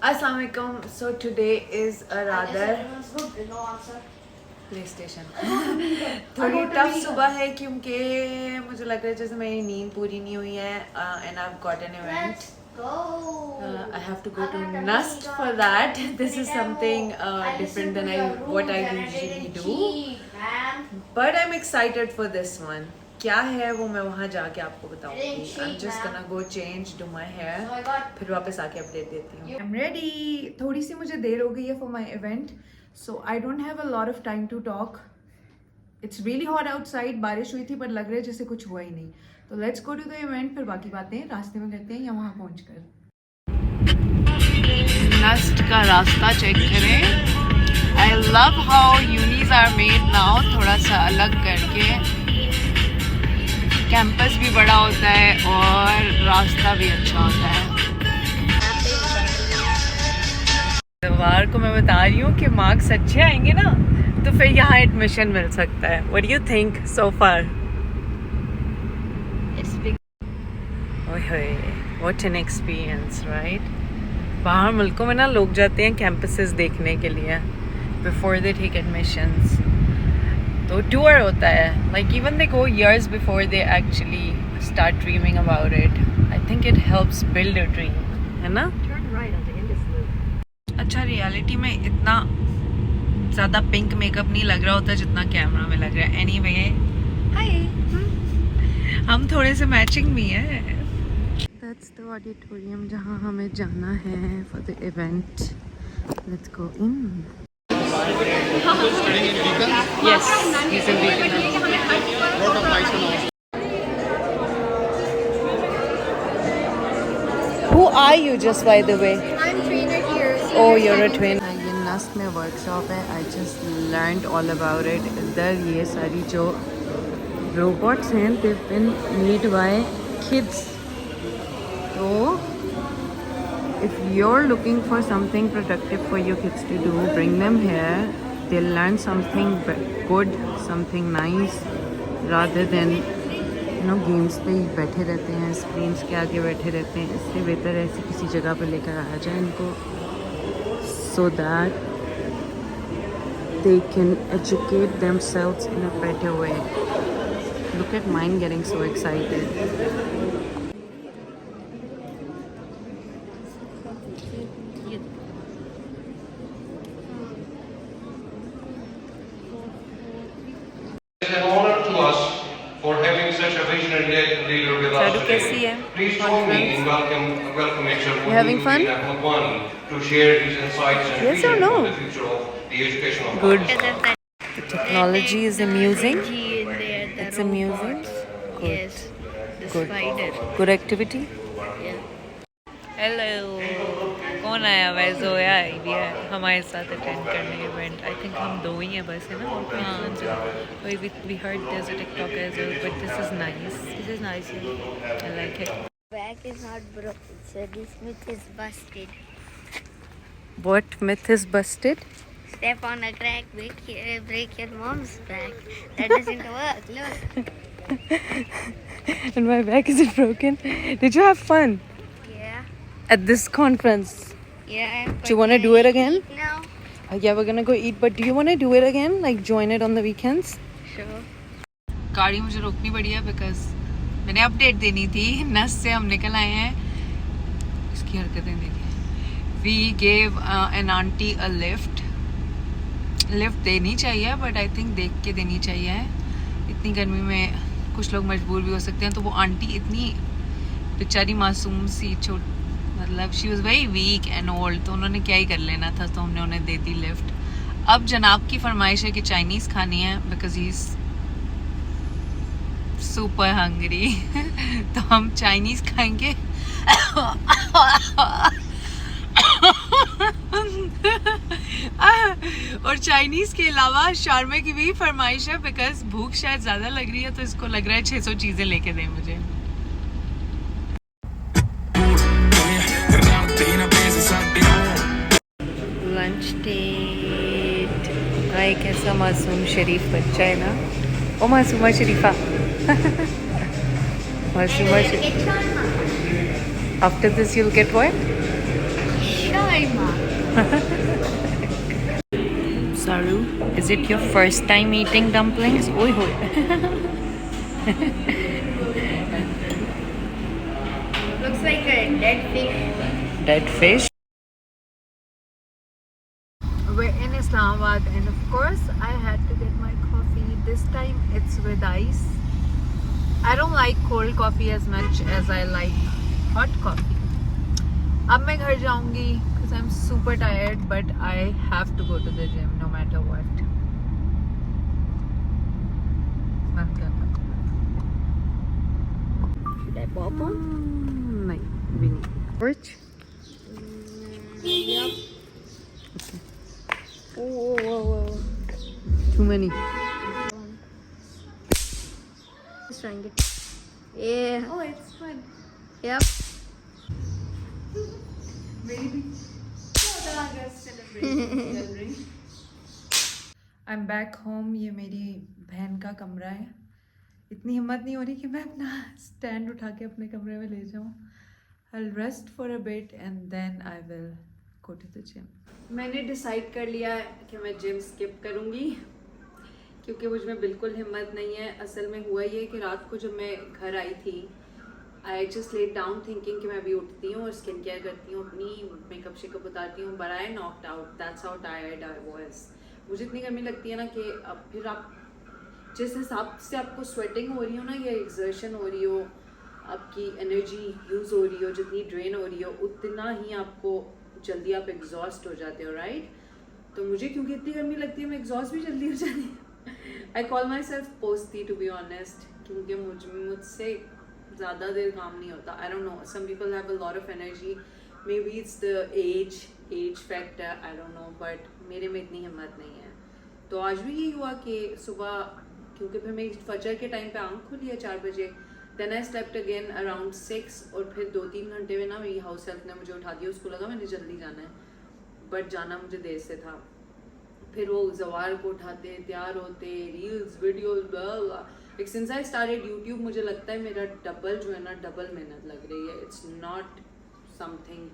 Assalamu alaikum. So today is a rather play station थोड़ी tough सुबह है क्योंकि मुझे लग रहा है जैसे मेरी नींद पूरी नहीं हुई है and I have got an event I have to go to Nust for that. This is something different than what I usually do. But I'm excited for this one. क्या है वो मैं वहाँ जाके आपको बताऊँगी. I'm just gonna go change, do my hair. फिर वापस आके अपडेट देती हूँ. I'm ready. थोड़ी सी मुझे देर हो गई है for my event. So I don't have a lot of time to talk. It's really hot outside. बारिश हुई थी पर लग रहा है जैसे कुछ हुआ ही नहीं. तो let's go to the event. फिर बाकी बातें रास्ते में करते हैं या वहाँ पहुँचकर. नस्ट का रास्ता चेक करें. I love how unis are made now. थोड़ा सा अलग करके. कैंपस भी बड़ा होता है और रास्ता भी अच्छा होता है. रविवार को मैं बता रही हूँ कि मार्क्स अच्छे आएंगे ना तो फिर यहाँ एडमिशन मिल सकता है. What do you think so far? It's big. What an experience, right? बाहर मुल्कों में ना लोग जाते हैं कैंपसेस देखने के लिए before they take admissions. तो टूर होता है. Like even they go years before they actually start dreaming about it. I think it helps build a dream, है ना? अच्छा रियलिटी में इतना ज़्यादा पिंक मेकअप नहीं लग रहा होता जितना कैमरा में लग रहा है. एनीवे हाय हम थोड़े से मैचिंग भी हैं. That's the auditorium जहाँ हमें जाना है for the event. Let's go in. Yes, he's in Beacon. Who are you just by the way? I'm trainer here. Oh, you're a trainer. ये नस्ट में वर्कशॉप है. I just learned all about it. इधर ये सारी जो robots हैं, they've been made by kids. So, if you're looking for something productive for your kids to do, bring them here. They'll learn something good, something nice, rather than games पे ही बैठे रहते हैं, screens के आगे बैठे रहते हैं. इससे बेहतर ऐसी किसी जगह पर लेकर आ जाए इनको, so that they can educate themselves in a better way. Look at mine getting so excited. It's an honor to us for having such a visionary leader with us today. Please join me in welcoming Sir having fun? Ahmadwani to share his insights and Yes or vision no? for the future of the education of Good. Pakistan. The technology is amusing. It's amusing. Good. Yes. The Good. spider. Good activity. Yeah. Hello. कौन आया हुआ है? जोया आई भी है हमारे साथ attend करने event. I think हम दो ही हैं बस, है ना? और we heard there's a TikToker as well, but this is nice. This is nice. I like it. Back is not broken, so this myth is busted. What myth is busted? Step on a crack, break your mom's back. That doesn't work. Look. And my back isn't broken. Did you have fun Yeah. at this conference? Yeah. Do you want to do it again? No. Yeah, we're gonna go eat. But do you want to do it again? Like join it on the weekends? Sure. गाड़ी मुझे रोकनी पड़ी है because मैंने update देनी थी. नस से हम निकल आए हैं. इसकी हरकतें देखिए. We gave an aunty a lift. Lift देनी चाहिए बट आई थिंक देख के देनी चाहिए. इतनी गर्मी में कुछ लोग मजबूर भी हो सकते हैं. तो वो आंटी इतनी बेचारी मासूम सी मतलब she was very weak and old. तो उन्होंने क्या ही कर लेना था, तो हमने उन्हें दे दी लिफ्ट. अब जनाब की फरमाइश है कि चाइनीज़ खानी है because he is super Hungary. तो हम चाइनीज़ खाएंगे. और चाइनीज़ के अलावा शारमे की भी फरमाइश है बिकॉज भूख शायद ज़्यादा लग रही है. तो इसको लग रहा है 600 चीज़ें लेके दें मुझे. Lunch date. भाई कैसा मासूम शरीफ बच्चा है ना. ओ मासूमा शरीफा. मासूमा शरीफ. After this you'll get what? Sure. Saru, is it your first time eating dumplings? Oi hoi. Looks like a dead fish. Dead fish. We're in Islamabad and of course I had to get my coffee. This time it's with ice. I don't like cold coffee as much as I like hot coffee. अब मैं घर जाऊंगी because I'm super tired but I have to go to the gym no matter what. बंद करना. Should I pop on? नहीं, अभी नहीं. Porch? Yup. Whoa. Too many. Just trying it. Yeah. Oh, it's fun. Yep. Maybe. I'm back home. ये मेरी बहन का कमरा है. इतनी हिम्मत नहीं हो रही कि मैं अपना स्टैंड उठा के अपने कमरे में ले जाऊँ. I'll rest for a bit and then I will go to the gym. मैंने डिसाइड कर लिया है कि मैं जिम स्किप करूँगी क्योंकि मुझ में बिल्कुल हिम्मत नहीं है. असल में हुआ ये कि रात को जब मैं घर आई थी I just let down thinking कि मैं अभी उठती हूँ और स्किन केयर करती हूँ, अपनी मेकअप शेकअप उतारती हूँ, but I knocked out. That's how tired I was. मुझे इतनी गर्मी लगती है ना कि अब फिर आप जिस हिसाब से आपको स्वेटिंग हो रही हो ना या एक्सर्शन हो रही हो, आपकी एनर्जी यूज़ हो रही हो, जितनी ड्रेन हो रही हो उतना ही आपको जल्दी आप एग्जॉस्ट हो जाते हो, राइट? तो मुझे क्योंकि इतनी गर्मी लगती है मैं एग्जॉस्ट भी जल्दी हो जाती हूँ. I call myself posty to be honest, क्योंकि मुझसे ज़्यादा देर काम नहीं होता. I don't know, some people have a lot of energy, maybe it's the age factor, I don't know, but मेरे में इतनी हिम्मत नहीं है. तो आज भी यही हुआ कि सुबह, क्योंकि फिर मेरी फजर के टाइम पे आँख खुली है 4 बजे, then I slept again around 6 और फिर 2-3 घंटे में ना मेरी हाउस हेल्प ने मुझे उठा दिया. उसको लगा मैंने जल्दी जाना है, बट जाना मुझे देर से था. फिर वो जवार को उठाते, तैयार होते, reels videos blah. Like since I started YouTube मुझे लगता है मेरा डबल जो है ना, डबल मेहनत लग रही है. इट्स नॉट समथिंग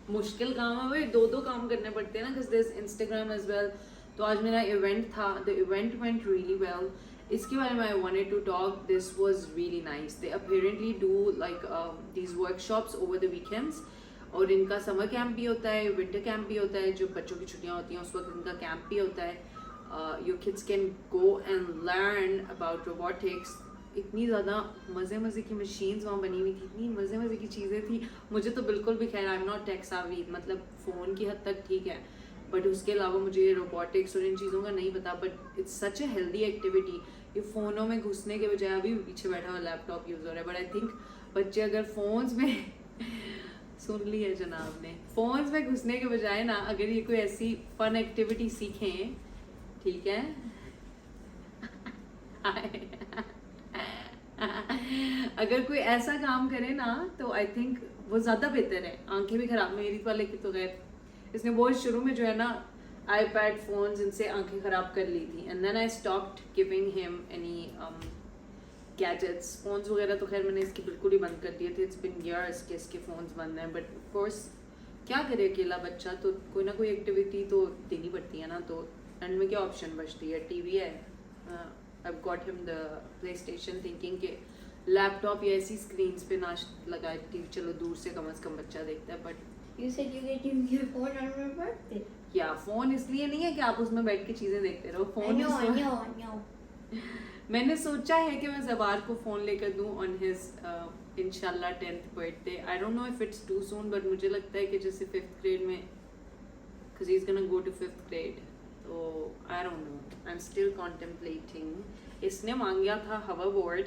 मुश्किल काम है भाई, 2 काम करने पड़ते हैं ना, because this Instagram as well. तो आज मेरा इवेंट था, the event went really well. इसके बारे में I wanted to talk. This was really nice. They apparently do like these workshops over the weekends, और इनका समर कैंप भी होता है, विंटर कैंप भी होता है. जो बच्चों की छुट्टियां होती हैं उस वक्त इनका कैंप भी होता है. Your kids can go and learn about robotics. इतनी ज़्यादा मज़े की मशीन्स वहाँ बनी हुई थी, इतनी मज़े की चीज़ें थी. मुझे तो बिल्कुल भी, खैर आई एम नॉट टेक सावी, मतलब फ़ोन की हद तक ठीक है, बट उसके अलावा मुझे ये रोबोटिक्स और इन चीज़ों का नहीं पता. But it's such a healthy activity. ये फ़ोनों में घुसने के बजाय, अभी पीछे बैठा हुआ लैपटॉप यूज़ हो रहा है, बट आई थिंक बच्चे अगर फ़ोन्स में सुन ली है जनाब ने, फ़ोन्स में घुसने के बजाय ना अगर ये कोई ऐसी फ़न एक्टिविटी सीखें, ठीक है अगर कोई ऐसा काम करे ना तो आई थिंक वो ज़्यादा बेहतर है. आंखें भी ख़राब, मेरी वाले की तो खैर इसने बहुत शुरू में जो है ना आईपैड फ़ोन्स इनसे आंखें ख़राब कर ली थी. And then I stopped giving him any gadgets. Phones वगैरह तो खैर मैंने इसकी बिल्कुल ही बंद कर दिए थे. इट्स बिन ईयर्स के इसके फ़ोन्स बंद हैं, बट ऑफ कोर्स क्या करे अकेला बच्चा, तो कोई ना कोई एक्टिविटी तो देनी पड़ती है ना. तो एंड में क्या ऑप्शन बचती है, टीवी है. I've got him the PlayStation thinking कि लैपटॉप या ऐसी स्क्रीन्स पे ना लगाए टीवी, चलो दूर से कम से कम बच्चा देखता है. But You said you get your phone on your birthday. या फ़ोन इसलिए नहीं है कि आप उसमें बैठ के चीज़ें देखते रहो. I phone know. मैंने सोचा है कि मैं ज़बार को फ़ोन लेकर दूँ ऑन हिज इंशाल्लाह 10th birthday. I don't know if it's too soon, but मुझे लगता है कि जैसे 5th ग्रेड में, because he is gonna go to 5th grade, तो I don't know, I am still contemplating. इसने मांगा था हवा बोर्ड,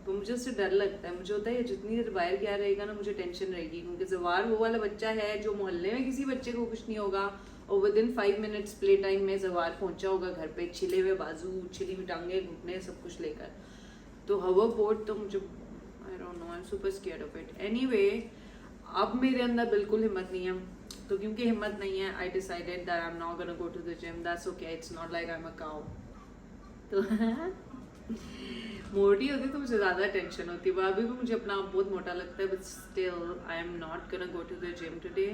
तो मुझे उससे डर लगता है. मुझे होता है जितनी देर बाहर गया रहेगा ना मुझे टेंशन रहेगी, क्योंकि जवार वो वाला बच्चा है जो मोहल्ले में किसी बच्चे को कुछ नहीं होगा और with in 5 minutes play time में जवार पहुंचा होगा घर पे, छिले हुए बाजू, छिली हुई टांगे, घुटने, सब कुछ लेकर. तो हवर बोर्ड तो मुझे आई don't know, I am super scared of it. Anyway, अब मेरे अंदर बिल्कुल हिम्मत नहीं है. तो क्योंकि हिम्मत नहीं है, I decided that I am not gonna go to the gym. That's okay, it's not like I am a cow. तो मोटी होती तो मुझे ज़्यादा टेंशन होती, पर अभी भी मुझे अपना आप बहुत मोटा लगता है, but still I am not gonna go to the gym today.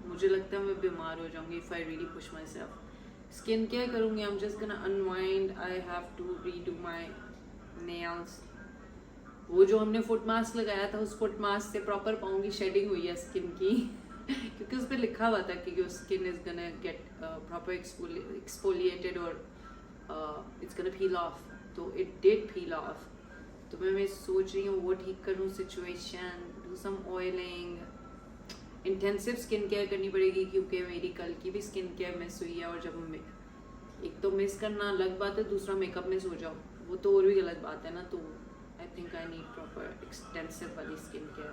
मुझे लगता है मैं बीमार हो जाऊंगी if I really push myself. Skin care करूँगी, I am just gonna unwind, I have to redo my nails. वो जो हमने फुट मास्क लगाया था, उस फुट मास्क से प्रॉपर पाँव की शेडिंग हुई है स्किन की क्योंकि उस पर लिखा हुआ था कि your skin is gonna get proper exfoliated और इट्स गोना पील ऑफ, तो इट डिड पील ऑफ। तो मैं सोच रही हूँ वो ठीक करूँ situation, do some oiling, intensive skin care करनी पड़ेगी क्योंकि मेरी कल की भी स्किन केयर मिस हुई है। और जब एक तो मिस करना अलग बात है, दूसरा मेकअप मिस हो जाओ वो तो और भी गलत बात है ना। तो I think I need proper extensive body skin care.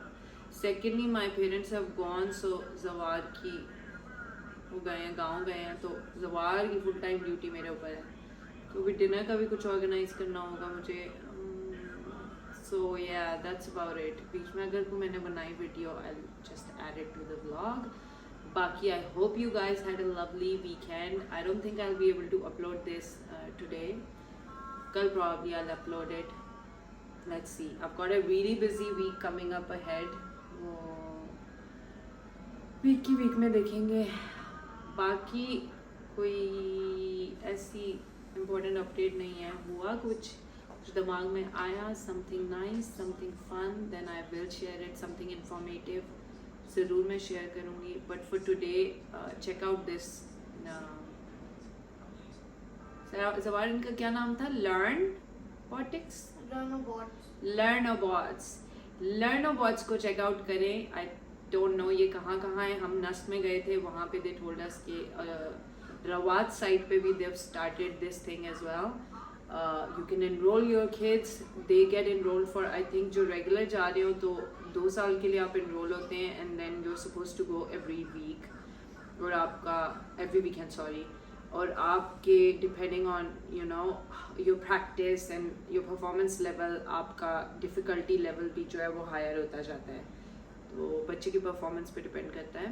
Secondly, my parents have gone, so जवार की वो गए हैं, गाँव गए हैं, तो जवार की फुल टाइम ड्यूटी मेरे ऊपर है। तो भी डिनर का भी कुछ ऑर्गेनाइज करना होगा मुझे। So yeah, that's about it. बीच में अगर कोई मैंने बनाई video, I'll just add it to the vlog. बाकी I hope you guys had a lovely weekend. I don't think I'll be able to upload this today. कल probably I'll upload it. Let's see. I've got a really busy week coming up ahead. Week की week में देखेंगे। बाकी कोई ऐसी important update नहीं है। हुआ कुछ दिमाग में आया, something nice, something fun, then I will share it. Something informative ज़रूर मैं शेयर करूँगी। But for today check out this. ज़वार इनका क्या नाम था? लर्नबॉटिक्स, लर्नबॉट्स को चेकआउट करें। आई डोंट नो ये कहाँ है। हम नस्ट में गए थे, वहाँ पे दे टोल्ड अस के रवात साइड पे भी Dev started this thing as well. You can enroll your kids, they get enroll for, I think जो रेगुलर जा रहे हो तो 2 साल के लिए आप एनरोल होते हैं, and then you are suppose to go every week, और आपका एवरी वीकेंड सॉरी, और आपके depending on you know your practice and your performance level, आपका डिफ़िकल्टी लेवल भी जो है वो हायर होता जाता है। तो बच्चे की परफॉर्मेंस पे डिपेंड करता है,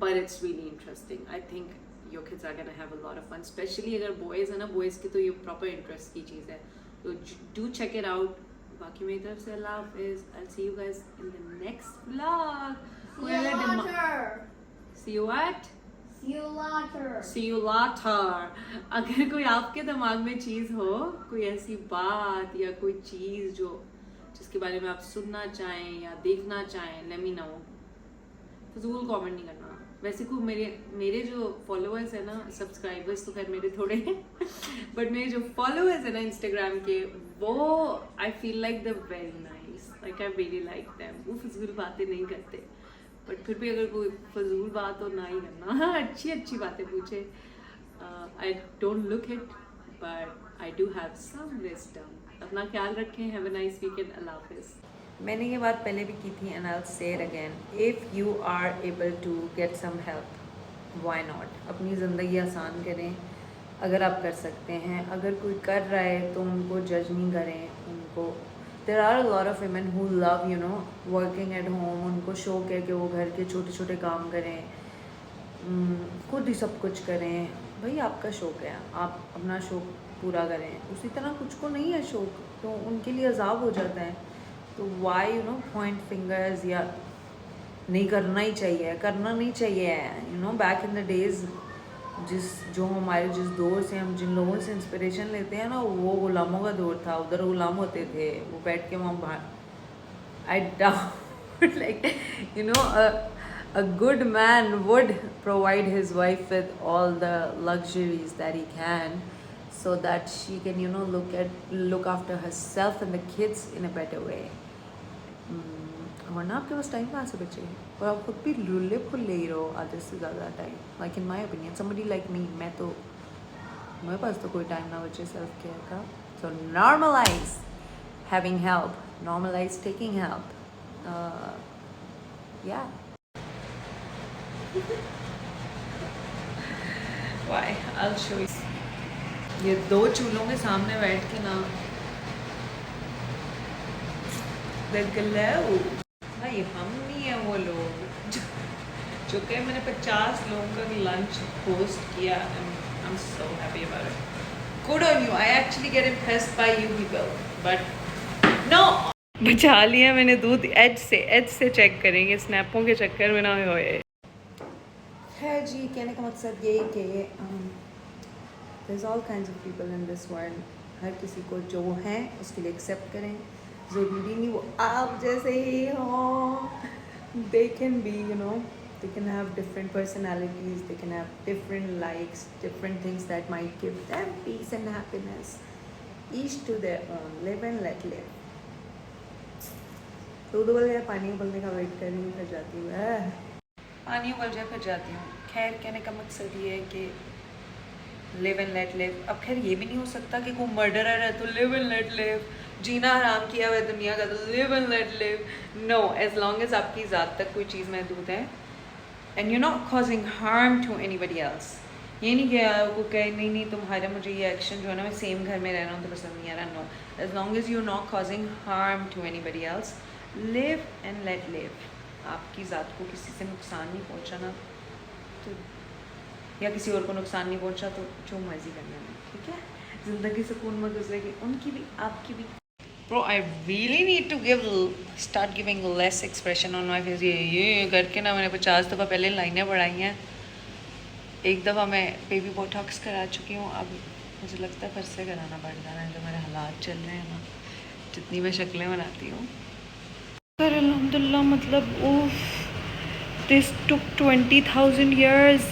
but it's really interesting. I think your kids are gonna have a lot of fun, especially अगर बॉयज़ है ना, बॉयज़ की तो ये प्रॉपर इंटरेस्ट की चीज़ है, तो डू चेक इट आउट। बाकी मेरी तरफ से अल्लाह हाफिज़। I will see you guys in the next vlog. See you what? See you later. अगर कोई आपके दिमाग में चीज़ हो, कोई ऐसी बात या कोई चीज़ जो जिसके बारे में आप सुनना चाहें या देखना चाहें, let me know. फजूल कमेंट नहीं करना। वैसे को मेरे जो फॉलोअर्स है ना, सब्सक्राइबर्स तो खैर मेरे थोड़े हैं बट मेरे जो फॉलोअर्स है ना इंस्टाग्राम के, वो I feel like the very nice, like I really like them. वो फजूल बातें नहीं करते, बट फिर भी अगर कोई फजूल बात हो ना ही करना, अच्छी बातें पूछे। I don't look it, but I do have some wisdom. अपना ख्याल रखें। Have a nice weekend. अल्लाह हाफिज़। मैंने ये बात पहले भी की थी, and I will say it again, if you are able to get some help, why not. अपनी ज़िंदगी आसान करें अगर आप कर सकते हैं। अगर कोई कर रहा है तो उनको जज नहीं करें। उनको There are a lot of women who love, you know, working at home. उनको शौक है कि वो घर के छोटे छोटे काम करें, खुद ही सब कुछ करें। भाई आपका शौक है, आप अपना शौक पूरा करें। उसी तरह कुछ को नहीं है शौक, तो उनके लिए अजाब हो जाता है। तो why you know point fingers या नहीं करना ही चाहिए, करना नहीं चाहिए। You know back in the days, जिस दौर से हम जिन लोगों से इंस्पिरेशन लेते हैं ना, वो गुलामों का दौर था। उधर गुलाम होते थे, वो बैठ के वहाँ बाहर। I doubt like you know a good man would provide his wife with all the luxuries that he can, so that she can you know look after herself and the kids in a better way. वरना आपके पास time कहाँ से बचे, और आप खुद भी लुल्ले फुल्ले ही रहो आधे से ज़्यादा time. Like in my opinion, somebody like me, मेरे पास तो कोई टाइम ना बचे सेल्फ केयर का। So normalize having help, normalize taking help. या why I will show you. ये 2 चूल्हों के सामने बैठ के ना भाई, हम नहीं है वो लोग जो कि मैंने 50 लोगों का लंच होस्ट किया। I am so happy about it. Good on you. I actually get impressed by you people, but no बचा लिया मैंने दूध एज से चेक करेंगे, स्नैपों के चक्कर में ना होए। है जी, कहने का मकसद ये कि there's all kinds of people in this world, हर किसी को जो है उसके लिए एक्सेप्ट करें, ज़रूरी नहीं वो आप जैसे ही हों। they can be, you know, they can have different personalities, they can have different likes, different things that might give them peace and happiness, each to their own, live and let live। दूध उबल गया, पानी उबलने का wait कर रही हूँ, फिर जाती हूँ। पानी उबल जाए फिर जाती हूँ। खैर कहने का मकसद ये है कि लिव एंड लेट लिव। अब खैर ये भी नहीं हो सकता कि कोई मर्डरर है तो लिव एंड लेट लिव, जीना हराम किया हुआ है दुनिया का तो live and let live. No, as long as आपकी ज़ात तक कोई चीज़ महदूद है and you not causing harm to anybody else. ये नहीं कि आपको कहे नहीं नहीं तुम्हारा मुझे ये एक्शन जो है ना, मैं सेम घर में रह रहा हूँ तो पसंद नहीं आ रहा। No, as long as you not causing harm to anybody else, live and let live. आपकी ज़ात को किसी से नुकसान नहीं पहुँचाना तो, या किसी और को नुकसान नहीं पहुँचा तो जो मर्जी करना है, ठीक है। ज़िंदगी सुकून में गुजरेगी, उनकी भी आपकी भी। Bro, I really need to start giving less expression on my face। ये करके ना मैंने 50 दफ़ा पहले लाइनें पढ़ाई हैं। एक दफ़ा मैं बेबी बोटॉक्स करा चुकी हूँ, अब मुझे लगता है फिर से कराना पड़ जाना है, जो मेरे हालात चल रहे हैं ना, जितनी मैं शक्लें बनाती हूँ। पर अल्हम्दुलिल्लाह, मतलब दिस took 20,000 years।